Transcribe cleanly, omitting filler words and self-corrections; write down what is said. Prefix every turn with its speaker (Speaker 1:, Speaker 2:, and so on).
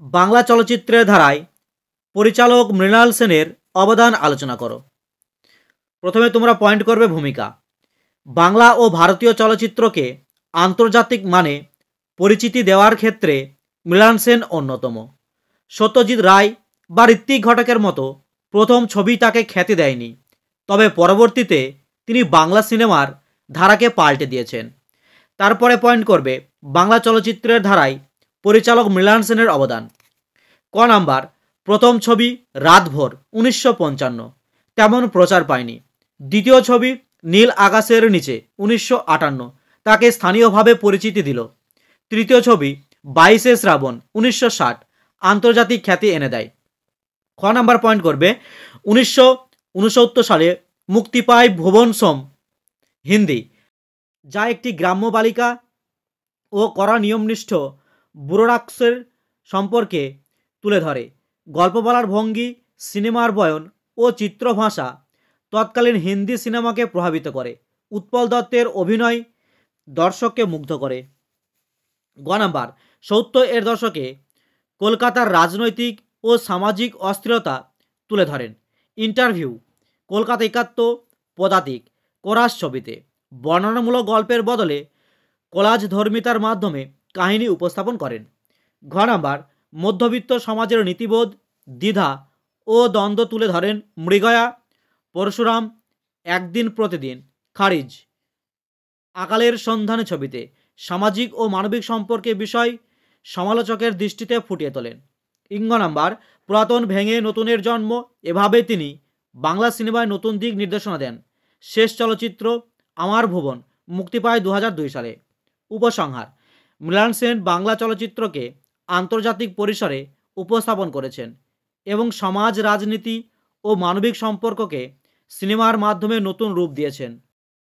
Speaker 1: বাংলা চলচ্চিত্রের ধারায় পরিচালক মৃণাল সেনের অবদান আলোচনা করো। প্রথমে তোমরা পয়েন্ট করবে ভূমিকা। বাংলা ও ভারতীয় চলচ্চিত্রকে আন্তর্জাতিক মানে পরিচিতি দেওয়ার ক্ষেত্রে মৃণাল সেন অন্যতম। সত্যজিৎ রায় বা ঋত্বিক ঘটকের মতো প্রথম ছবি তাকে খ্যাতি দেয়নি, তবে পরবর্তীতে তিনি বাংলা সিনেমার ধারাকে পাল্টে দিয়েছেন। তারপরে পয়েন্ট করবে বাংলা চলচ্চিত্রের ধারায় পরিচালক মৃণাল সেনের অবদান। ক নাম্বার, প্রথম ছবি রাতভর 1955, তেমন প্রচার পায়নি। দ্বিতীয় ছবি নীল আকাশের নিচে 1958 তাকে স্থানীয়ভাবে পরিচিতি দিল। তৃতীয় ছবি 22শে শ্রাবণ 1960 আন্তর্জাতিক খ্যাতি এনে দেয়। খ নাম্বার পয়েন্ট করবে 1969 সালে মুক্তি পায় ভুবন সোম হিন্দি, যা একটি গ্রাম্য বালিকা ও কড়া নিয়মনিষ্ঠ বুড়োরাক্সের সম্পর্কে তুলে ধরে। গল্প বলার ভঙ্গি, সিনেমার বয়ন ও চিত্রভাষা তৎকালীন হিন্দি সিনেমাকে প্রভাবিত করে। উৎপল দত্তের অভিনয় দর্শককে মুগ্ধ করে। গ নাম্বার, 70-এর দশকে কলকাতার রাজনৈতিক ও সামাজিক অস্থিরতা তুলে ধরেন। ইন্টারভিউ, কলকাতা একাত্ম, পদাতিক, কোরাস ছবিতে বর্ণনামূলক গল্পের বদলে কোলাজ ধর্মিতার মাধ্যমে কাহিনী উপস্থাপন করেন। ঘ নাম্বার, মধ্যবিত্ত সমাজের নীতিবোধ, দ্বিধা ও দ্বন্দ্ব তুলে ধরেন মৃগয়া, পরশুরাম, একদিন প্রতিদিন, খারিজ, আকালের সন্ধানে ছবিতে সামাজিক ও মানবিক সম্পর্কে বিষয় সমালোচকের দৃষ্টিতে ফুটিয়ে তোলেন। ইঙ্গ নাম্বার, পুরাতন ভেঙে নতুনের জন্ম, এভাবে তিনি বাংলা সিনেমায় নতুন দিক নির্দেশনা দেন। শেষ চলচ্চিত্র আমার ভুবন মুক্তি পায় 2002 সালে। উপসংহার, মৃণাল সেন বাংলা চলচ্চিত্রকে আন্তর্জাতিক পরিসরে উপস্থাপন করেছেন এবং সমাজ, রাজনীতি ও মানবিক সম্পর্ককে সিনেমার মাধ্যমে নতুন রূপ দিয়েছেন।